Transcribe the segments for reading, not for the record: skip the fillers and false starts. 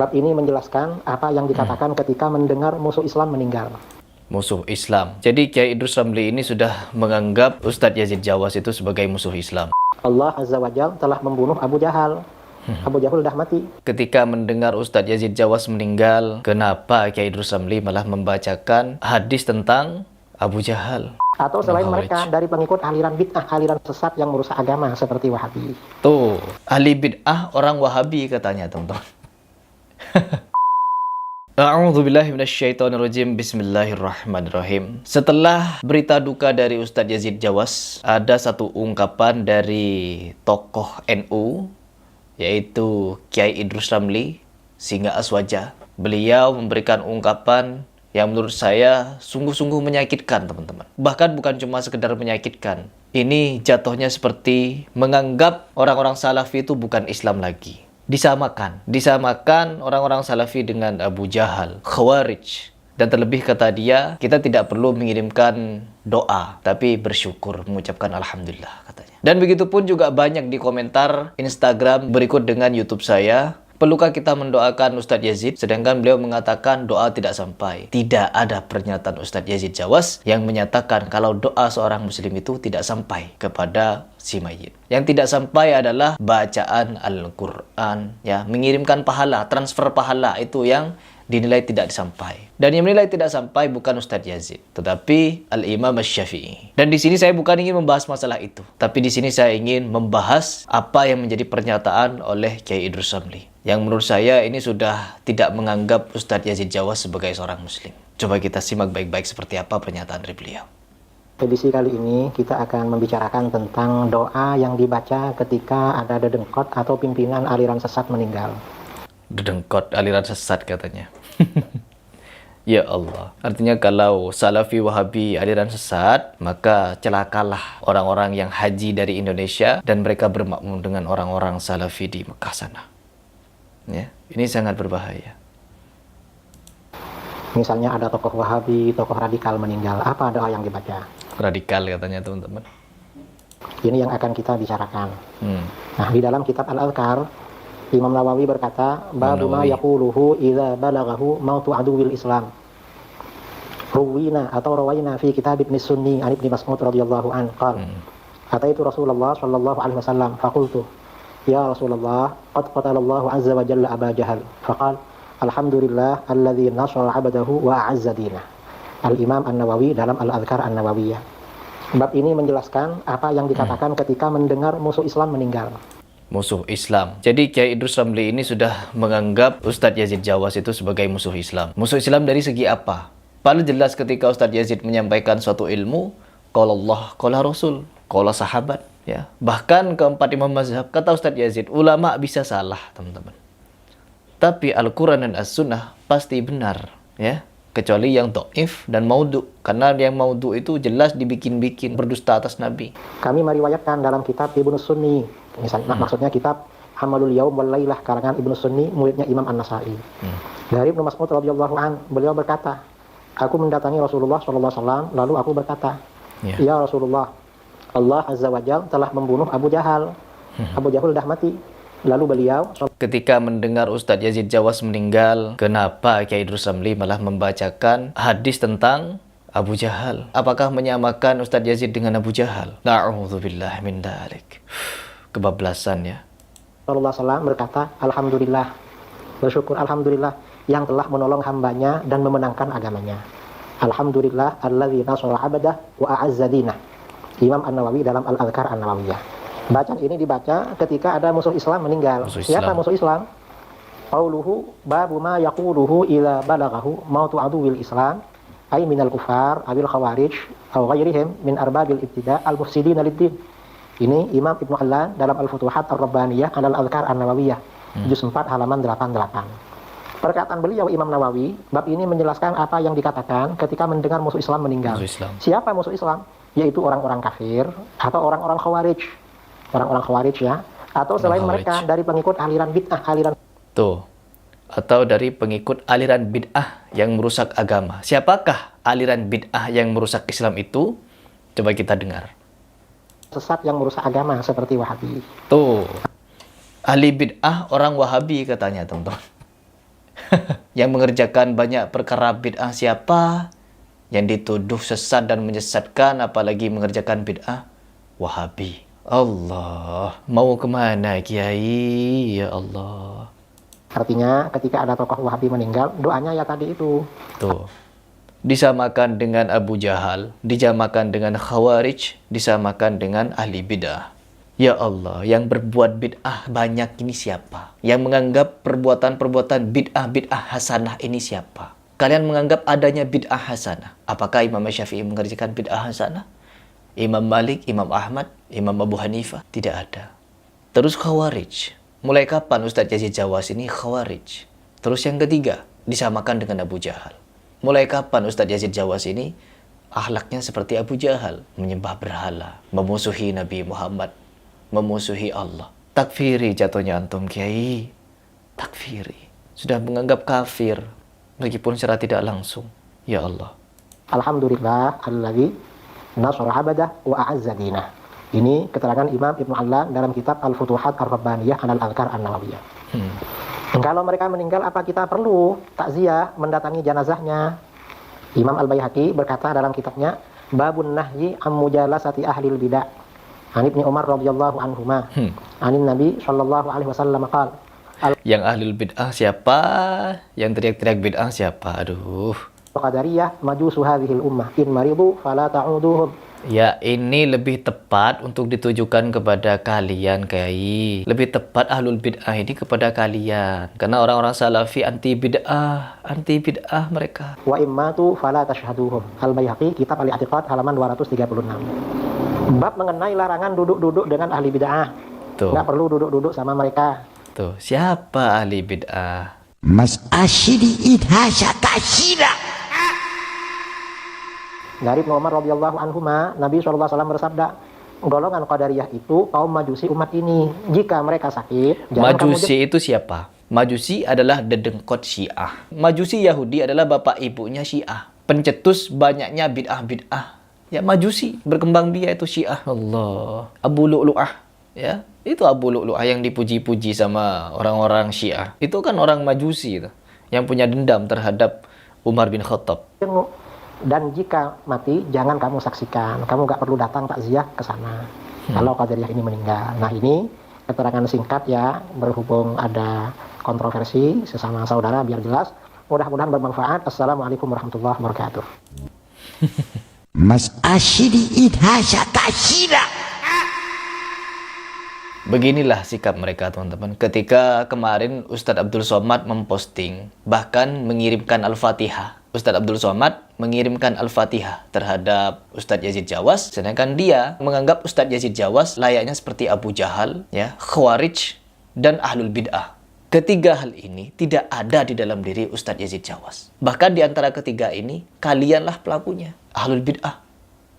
Bab ini menjelaskan apa yang dikatakan ketika mendengar musuh Islam meninggal. Musuh Islam. Jadi Kiai Idrus Ramli ini sudah menganggap Ustadz Yazid Jawas itu sebagai musuh Islam. Allah Azza wa Jalla telah membunuh Abu Jahal. Abu Jahal sudah mati. Ketika mendengar Ustadz Yazid Jawas meninggal, kenapa Kiai Idrus Ramli malah membacakan hadis tentang Abu Jahal? Atau selain mereka dari pengikut aliran bid'ah, aliran sesat yang merusak agama seperti Wahabi. Tuh, ahli bid'ah orang Wahabi katanya, teman-teman. A'udzubillahi minasyaitonirrajim. Bismillahirrahmanirrahim. Setelah berita duka dari Ustadz Yazid Jawas, ada satu ungkapan dari tokoh NU, yaitu Kiai Idrus Ramli Singa Aswaja. Beliau memberikan ungkapan yang menurut saya sungguh-sungguh menyakitkan, teman-teman. Bahkan bukan cuma sekedar menyakitkan. Ini jatuhnya seperti menganggap orang-orang Salafi itu bukan Islam lagi. Disamakan orang-orang Salafi dengan Abu Jahal, Khawarij. Dan terlebih kata dia, kita tidak perlu mengirimkan doa, tapi bersyukur, mengucapkan Alhamdulillah katanya. Dan begitu pun juga banyak di komentar Instagram berikut dengan YouTube saya. Perlukah kita mendoakan Ustadz Yazid? Sedangkan beliau mengatakan doa tidak sampai. Tidak ada pernyataan Ustadz Yazid Jawas yang menyatakan kalau doa seorang muslim itu tidak sampai kepada si mayit. Yang tidak sampai adalah bacaan Al-Quran, ya, mengirimkan pahala, transfer pahala, itu yang dinilai tidak sampai. Dan yang menilai tidak sampai bukan Ustadz Yazid, tetapi Al-Imam Asy-Syafi'i. Dan di sini saya bukan ingin membahas masalah itu, tapi di sini saya ingin membahas apa yang menjadi pernyataan oleh Kiai Idrus Ramli, yang menurut saya ini sudah tidak menganggap Ustadz Yazid Jawas sebagai seorang muslim. Coba kita simak baik-baik seperti apa pernyataan dari beliau. Edisi kali ini kita akan membicarakan tentang doa yang dibaca ketika ada dedengkot atau pimpinan aliran sesat meninggal. Dedengkot aliran sesat katanya. Ya Allah. Artinya kalau Salafi Wahabi aliran sesat, maka celakalah orang-orang yang haji dari Indonesia dan mereka bermakmum dengan orang-orang Salafi di Mekah sana. Ya, ini sangat berbahaya. Misalnya ada tokoh Wahabi, tokoh radikal meninggal, apa doa yang dibaca? Radikal katanya, teman-teman. Ini yang akan kita bicarakan. Nah, di dalam kitab Al-Adhkar, Imam Nawawi berkata, babu ma yaquluhu idza balaghahu mautu aduwil Islam. Ruwina atau rawaina fi kitab Ibnu Sunni an Ibnu Mas'ud radhiyallahu an qala ataitu Rasulullah sallallahu alaihi wasallam faqultu ya Rasulullah qad qatalallahu azza wa jalla Aba Jahal faqala alhamdulillah alladzi nasara 'abdahu wa a'azza dinah. Al-Imam An-Nawawi dalam Al-Adhkar An-Nawawiyah. Bab ini menjelaskan apa yang dikatakan ketika mendengar musuh Islam meninggal. Musuh Islam. Jadi Kiai Idrus Ramli ini sudah menganggap Ustadz Yazid Jawas itu sebagai musuh Islam. Musuh Islam dari segi apa? Paling jelas ketika Ustadz Yazid menyampaikan suatu ilmu, qala Allah, qala Rasul, qala sahabat, ya. Bahkan keempat imam mazhab, kata Ustadz Yazid, ulama bisa salah, teman-teman. Tapi Al-Quran dan As-Sunnah pasti benar, ya. Kecuali yang dhaif dan maudhu. Karena yang maudhu itu jelas dibikin-bikin, berdusta atas Nabi. Kami meriwayatkan dalam kitab Ibnu Sunni, misalnya maksudnya kitab Amalul Yaum wal Lailah karangan Ibnu Sunni, muridnya Imam An-Nasai. Dari Ibnu Mas'ud radhiyallahu an, beliau berkata, aku mendatangi Rasulullah sallallahu alaihi wasallam, lalu aku berkata, ya Rasulullah, Allah Azza wa Jalla telah membunuh Abu Jahal. Abu Jahal sudah mati. Lalu beliau ketika mendengar Ustadz Yazid Jawas meninggal, kenapa Kiai Idrus Ramli malah membacakan hadis tentang Abu Jahal? Apakah menyamakan Ustadz Yazid dengan Abu Jahal? Na'udzubillah min dalik. Kebablasan, ya. Rasulullah SAW berkata, alhamdulillah, bersyukur alhamdulillah yang telah menolong hambanya dan memenangkan agamanya. Alhamdulillah alladzi nasara 'abdah wa a'azza dinah. Imam An-Nawawi dalam Al-Adhkar An-Nawawiyah. Bacaan ini dibaca ketika ada musuh Islam meninggal. Siapa musuh Islam? Qauluhu babu ma yaquluhu ila balaghahu mautu aduwil Islam ay minal kufar awil khawarij aw ghairihim min arbabil ibtida al mufsidin lid-din. Ini Imam Ibnu Allan dalam Al-Futuhat Ar-Rabbaniyah Al-Adhkar An-Nawawiyah juz 4 halaman 88. Perkataan beliau Imam Nawawi, bab ini menjelaskan apa yang dikatakan ketika mendengar musuh Islam meninggal. Siapa musuh Islam? Yaitu orang-orang kafir atau orang-orang khawarij. Orang-orang khawarij, ya, atau selain mereka dari pengikut aliran bid'ah, aliran atau dari pengikut aliran bid'ah yang merusak agama. Siapakah aliran bid'ah yang merusak Islam itu? Coba kita dengar. Sesat yang merusak agama seperti Wahabi. Ahli bid'ah orang Wahabi katanya, teman-teman. Yang mengerjakan banyak perkara bid'ah siapa? Yang dituduh sesat dan menyesatkan, apalagi mengerjakan bid'ah? Wahabi. Allah, mau kemana Kiai? Ya Allah. Artinya ketika ada tokoh Wahabi meninggal, doanya ya tadi itu. Tuh. Disamakan dengan Abu Jahal, disamakan dengan Khawarij, disamakan dengan ahli bid'ah. Ya Allah, yang berbuat bid'ah banyak ini siapa? Yang menganggap perbuatan-perbuatan bid'ah hasanah ini siapa? Kalian menganggap adanya bid'ah hasanah. Apakah Imam Syafi'i mengerjakan bid'ah hasanah? Imam Malik, Imam Ahmad, Imam Abu Hanifah? Tidak ada. Terus Khawarij. Mulai kapan Ustadz Yazid Jawas ini Khawarij? Terus yang ketiga, disamakan dengan Abu Jahal. Mulai kapan Ustadz Yazid Jawas ini akhlaknya seperti Abu Jahal? Menyembah berhala, memusuhi Nabi Muhammad, memusuhi Allah. Takfiri jatuhnya antum Kiai. Takfiri. Sudah menganggap kafir meskipun secara tidak langsung. Ya Allah. Alhamdulillah alladzi nasara abadah wa a'azza dinah. Ini keterangan Imam Ibnu Allah dalam kitab Al-Futuhat Ar-Rabbaniyah Al-Adhkar An-Nawawiyah. Kalau mereka meninggal, apa kita perlu takziah, mendatangi jenazahnya? Imam Al-Baihaqi berkata dalam kitabnya Babun Nahyi am Mujalasati Ahlil Bidah. An Ibnu Umar radhiyallahu anhuma. Anin Nabi sallallahu alaihi wasallam qala. Yang ahlul bid'ah siapa? Yang teriak-teriak bid'ah siapa? Aduh. Qadariyah majusu hadhil ummah in maridu fala ta'uduhum. Ya, ini lebih tepat untuk ditujukan kepada kalian, Kiai. Lebih tepat ahlul bid'ah ini kepada kalian. Karena orang-orang salafi anti bid'ah mereka. Wa immatu fala tashhaduhum. Al-Baihaqi, kitab Al-I'tiqad halaman 236. Bab mengenai larangan duduk-duduk dengan ahli bid'ah. Nggak perlu duduk-duduk sama mereka. Tuh, siapa ahli bid'ah? Mas Asyidi idhasya tasyida. Dari Ibnu Umar radhiyallahu anhuma, Nabi SAW bersabda, golongan Qadariyah itu kaum majusi umat ini. Jika mereka sakit, majusi itu siapa? Majusi adalah dedengkot Syiah. Majusi Yahudi adalah bapak ibunya Syiah. Pencetus banyaknya bid'ah. Ya, majusi berkembang biak itu Syiah. Allah. Abu Lu'lu'ah, ya. Itu Abu Lu'lu'ah yang dipuji-puji sama orang-orang Syiah. Itu kan orang majusi itu, yang punya dendam terhadap Umar bin Khattab. Dan jika mati, jangan kamu saksikan. Kamu nggak perlu datang takziah ke sana. Kalau Qadariyah ini meninggal. Nah, ini keterangan singkat ya, berhubung ada kontroversi sesama saudara, biar jelas. Mudah-mudahan bermanfaat. Assalamualaikum warahmatullahi wabarakatuh. Mas Asyidi idhasya tasyida. Beginilah sikap mereka, teman-teman. Ketika kemarin Ustadz Abdul Somad memposting, bahkan mengirimkan Al-Fatihah. Ustadz Abdul Somad mengirimkan Al-Fatihah terhadap Ustadz Yazid Jawas, sedangkan dia menganggap Ustadz Yazid Jawas layaknya seperti Abu Jahal, ya, Khawarij, dan Ahlul Bid'ah. Ketiga hal ini tidak ada di dalam diri Ustadz Yazid Jawas. Bahkan di antara ketiga ini, kalianlah pelakunya. Ahlul Bid'ah.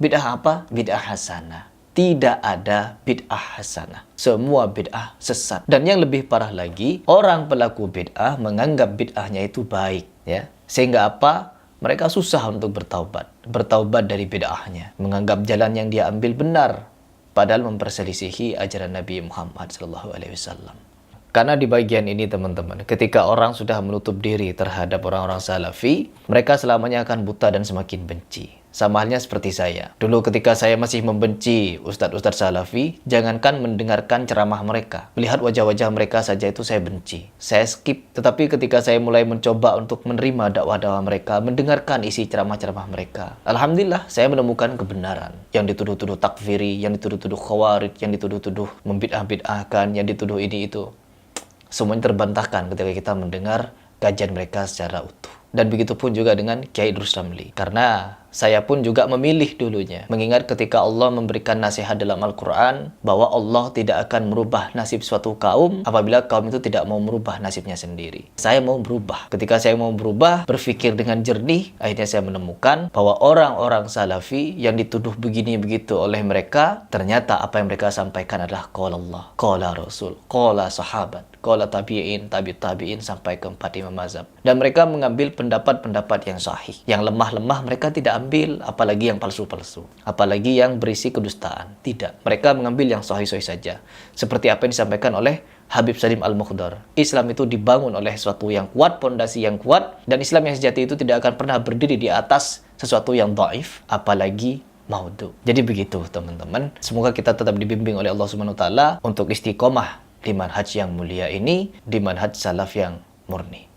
Bid'ah apa? Bid'ah hasanah. Tidak ada bid'ah hasanah. Semua bid'ah sesat. Dan yang lebih parah lagi, orang pelaku bid'ah menganggap bid'ahnya itu baik, ya. Sehingga apa? Mereka susah untuk bertaubat. Bertaubat dari bid'ahnya. Menganggap jalan yang dia ambil benar. Padahal memperselisihi ajaran Nabi Muhammad SAW. Karena di bagian ini, teman-teman, ketika orang sudah menutup diri terhadap orang-orang salafi, mereka selamanya akan buta dan semakin benci. Sama halnya seperti saya. Dulu ketika saya masih membenci ustadz-ustadz salafi, jangankan mendengarkan ceramah mereka. Melihat wajah-wajah mereka saja itu saya benci. Saya skip. Tetapi ketika saya mulai mencoba untuk menerima dakwah-dakwah mereka, mendengarkan isi ceramah-ceramah mereka, alhamdulillah saya menemukan kebenaran. Yang dituduh-tuduh takfiri, yang dituduh-tuduh khawarij, yang dituduh-tuduh membid'ah-bid'ahkan, yang dituduh ini itu. Semuanya terbantahkan ketika kita mendengar kajian mereka secara utuh. Dan begitu pun juga dengan Kiai Idrus Ramli. Karena saya pun juga memilih dulunya. Mengingat ketika Allah memberikan nasihat dalam Al-Quran, bahwa Allah tidak akan merubah nasib suatu kaum apabila kaum itu tidak mau merubah nasibnya sendiri. Saya mau berubah. Ketika saya mau berubah, berpikir dengan jernih, akhirnya saya menemukan bahwa orang-orang salafi yang dituduh begini begitu oleh mereka, ternyata apa yang mereka sampaikan adalah qala Allah, qala Rasul, qala sahabat, qala tabi'in, tabi'in sampai ke 4 imam mazhab. Dan mereka mengambil pendapat-pendapat yang sahih. Yang lemah-lemah mereka tidak ambil, apalagi yang palsu-palsu, apalagi yang berisi kedustaan. Tidak. Mereka mengambil yang sahih-sahih saja. Seperti apa yang disampaikan oleh Habib Salim Al-Mukhdar. Islam itu dibangun oleh sesuatu yang kuat, pondasi yang kuat, dan Islam yang sejati itu tidak akan pernah berdiri di atas sesuatu yang dhaif, apalagi maudhu. Jadi begitu teman-teman. Semoga kita tetap dibimbing oleh Allah Subhanahu wa taala untuk istiqomah di manhaj yang mulia ini, di manhaj salaf yang murni.